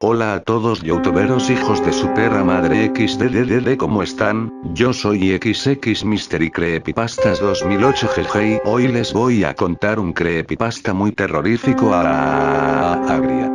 Hola a todos youtuberos hijos de su perra madre XDDD, ¿cómo están? Yo soy XX Mystery Creepypastas 2008 jeje y hoy les voy a contar un creepypasta muy terrorífico a Agria.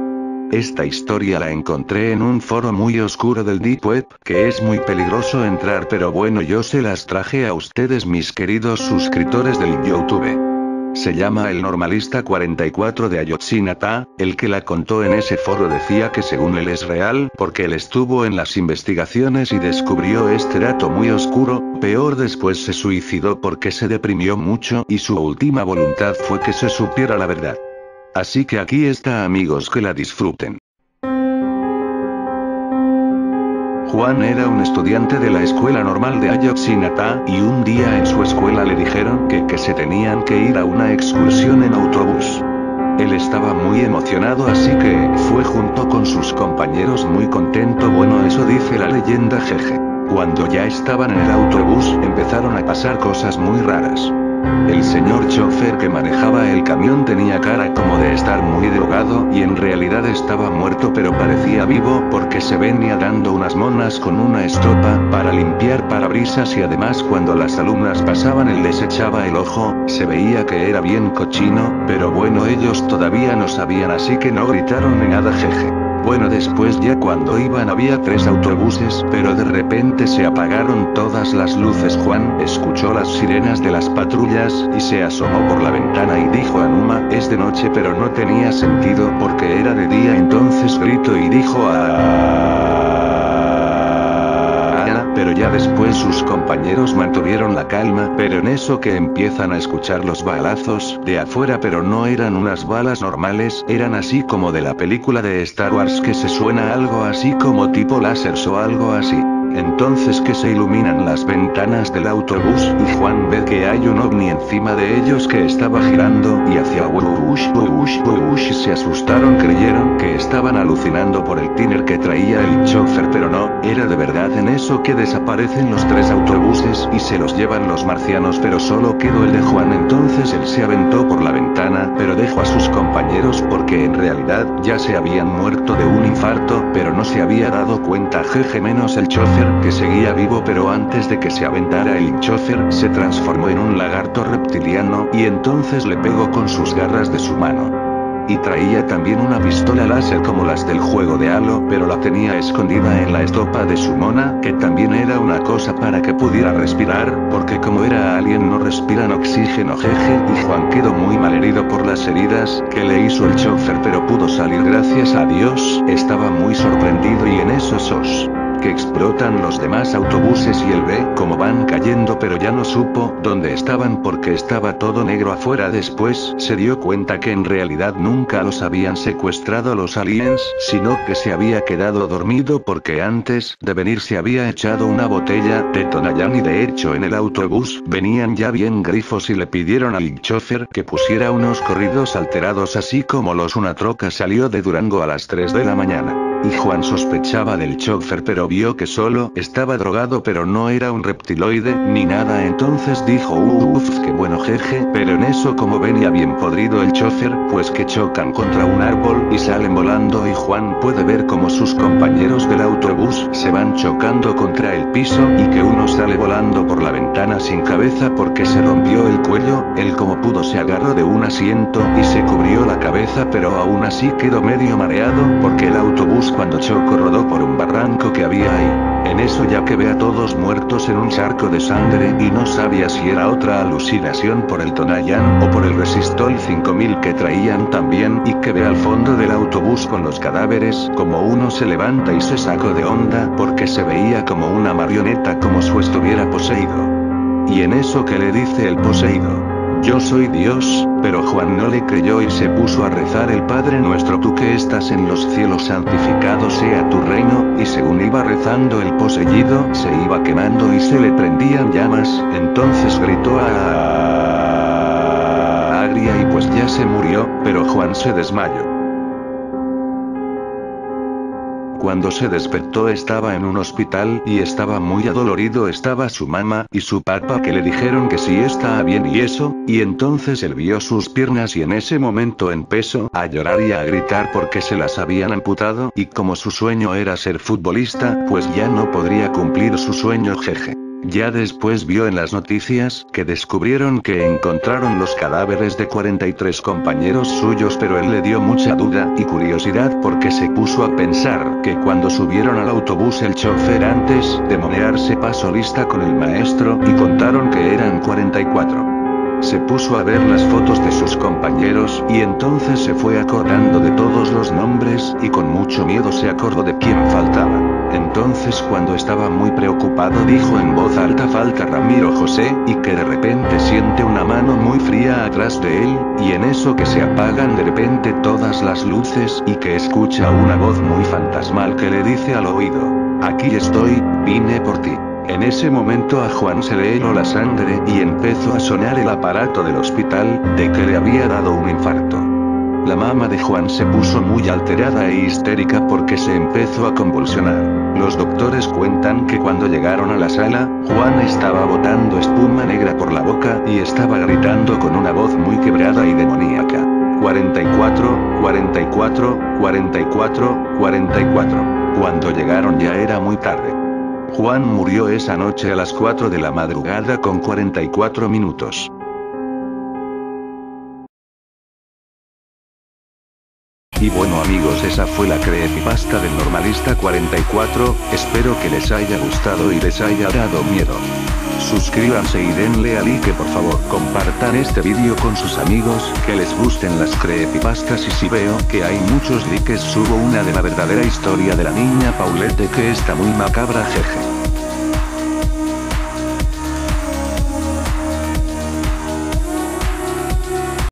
Esta historia la encontré en un foro muy oscuro del Deep Web, que es muy peligroso entrar, pero bueno, yo se las traje a ustedes, mis queridos suscriptores del YouTube. Se llama El Normalista 44 de Ayotzinapa. El que la contó en ese foro decía que según él es real, porque él estuvo en las investigaciones y descubrió este dato muy oscuro. Peor, después se suicidó porque se deprimió mucho y su última voluntad fue que se supiera la verdad. Así que aquí está, amigos, que la disfruten. Juan era un estudiante de la escuela normal de Ayotzinapa, y un día en su escuela le dijeron que se tenían que ir a una excursión en autobús. Él estaba muy emocionado, así que fue junto con sus compañeros muy contento. Bueno, eso dice la leyenda, jeje. Cuando ya estaban en el autobús, empezaron a pasar cosas muy raras. El señor chofer que manejaba el camión tenía cara como de estar muy drogado, y en realidad estaba muerto, pero parecía vivo porque se venía dando unas monas con una estopa para limpiar parabrisas, y además cuando las alumnas pasaban él les echaba el ojo. Se veía que era bien cochino, pero bueno, ellos todavía no sabían, así que no gritaron ni nada, jeje. Bueno, después ya cuando iban había 3 autobuses, pero de repente se apagaron todas las luces. Juan escuchó las sirenas de las patrullas y se asomó por la ventana y dijo: Anuma, es de noche, pero no tenía sentido porque era de día. Entonces gritó y dijo pero ya después sus compañeros mantuvieron la calma, pero en eso que empiezan a escuchar los balazos de afuera, pero no eran unas balas normales, eran así como de la película de Star Wars, que se suena algo así como tipo láseres o algo así. Entonces que se iluminan las ventanas del autobús y Juan ve que hay un ovni encima de ellos que estaba girando y hacía wush y se asustaron, creyeron que estaban alucinando por el tiner que traía el chofer, pero no, era de verdad. En eso que desaparecen los 3 autobuses y se los llevan los marcianos, pero solo quedó el de Juan. Entonces él se aventó por la ventana, pero dejó a sus compañeros porque en realidad ya se habían muerto de un infarto, pero no se había dado cuenta, jeje, menos el chofer, que seguía vivo, pero antes de que se aventara el chofer se transformó en un lagarto reptiliano, y entonces le pegó con sus garras de su mano. Y traía también una pistola láser como las del juego de Halo, pero la tenía escondida en la estopa de su mona, que también era una cosa para que pudiera respirar, porque como era alien no respiran oxígeno, jeje. Y Juan quedó muy mal herido por las heridas que le hizo el chofer, pero pudo salir, gracias a Dios. Estaba muy sorprendido, y en esos que explotan los demás autobuses y él ve cómo van cayendo, pero ya no supo dónde estaban porque estaba todo negro afuera. Después se dio cuenta que en realidad nunca los habían secuestrado los aliens, sino que se había quedado dormido porque antes de venir se había echado una botella de Tonayán, y de hecho en el autobús venían ya bien grifos y le pidieron al chofer que pusiera unos corridos alterados, así como una troca salió de Durango a las 3 de la mañana. Y Juan sospechaba del chofer, pero vio que solo estaba drogado, pero no era un reptiloide ni nada. Entonces dijo uff, qué bueno, jeje. Pero en eso, como venía bien podrido el chofer, pues que chocan contra un árbol y salen volando, y Juan puede ver como sus compañeros del autobús se van chocando contra el piso, y que uno sale volando por la ventana sin cabeza porque se rompió el cuello. Él como pudo se agarró de un asiento y se cubrió la cabeza, pero aún así quedó medio mareado porque el autobús cuando chocó rodó por un barranco que había ahí. En eso ya que ve a todos muertos en un charco de sangre, y no sabía si era otra alucinación por el Tonayán o por el Resistol 5000 que traían también, y que ve al fondo del autobús con los cadáveres como uno se levanta y se sacó de onda porque se veía como una marioneta, como si estuviera poseído. Y en eso que le dice el poseído: yo soy Dios, pero Juan no le creyó y se puso a rezar el Padre Nuestro, tú que estás en los cielos, santificado sea tu reino, y según iba rezando el poseído se iba quemando y se le prendían llamas. Entonces gritó a Agria y pues ya se murió, pero Juan se desmayó. Cuando se despertó estaba en un hospital y estaba muy adolorido. Estaba su mamá y su papá que le dijeron que sí estaba bien y eso, y entonces él vio sus piernas y en ese momento empezó a llorar y a gritar porque se las habían amputado y como su sueño era ser futbolista, pues ya no podría cumplir su sueño, jeje. Ya después vio en las noticias que descubrieron que encontraron los cadáveres de 43 compañeros suyos, pero él le dio mucha duda y curiosidad porque se puso a pensar que cuando subieron al autobús el chofer antes de monearse pasó lista con el maestro y contaron que eran 44. Se puso a ver las fotos de sus compañeros y entonces se fue acordando de todos los nombres y con mucho miedo se acordó de quién faltaba. Entonces cuando estaba muy preocupado dijo en voz alta falta Ramiro José, y que de repente siente una mano muy fría atrás de él, y en eso que se apagan de repente todas las luces y que escucha una voz muy fantasmal que le dice al oído: aquí estoy, vine por ti. En ese momento a Juan se le heló la sangre y empezó a sonar el aparato del hospital, de que le había dado un infarto. La mamá de Juan se puso muy alterada e histérica porque se empezó a convulsionar. Los doctores cuentan que cuando llegaron a la sala, Juan estaba botando espuma negra por la boca y estaba gritando con una voz muy quebrada y demoníaca: 44, 44, 44, 44. Cuando llegaron ya era muy tarde. Juan murió esa noche a las 4 de la madrugada con 44 minutos. Y bueno amigos, esa fue la creepypasta del Normalista 44, espero que les haya gustado y les haya dado miedo. Suscríbanse y denle a like, por favor. Compartan este vídeo con sus amigos que les gusten las creepypastas, y si veo que hay muchos likes subo una de la verdadera historia de la niña Paulette, que está muy macabra, jeje.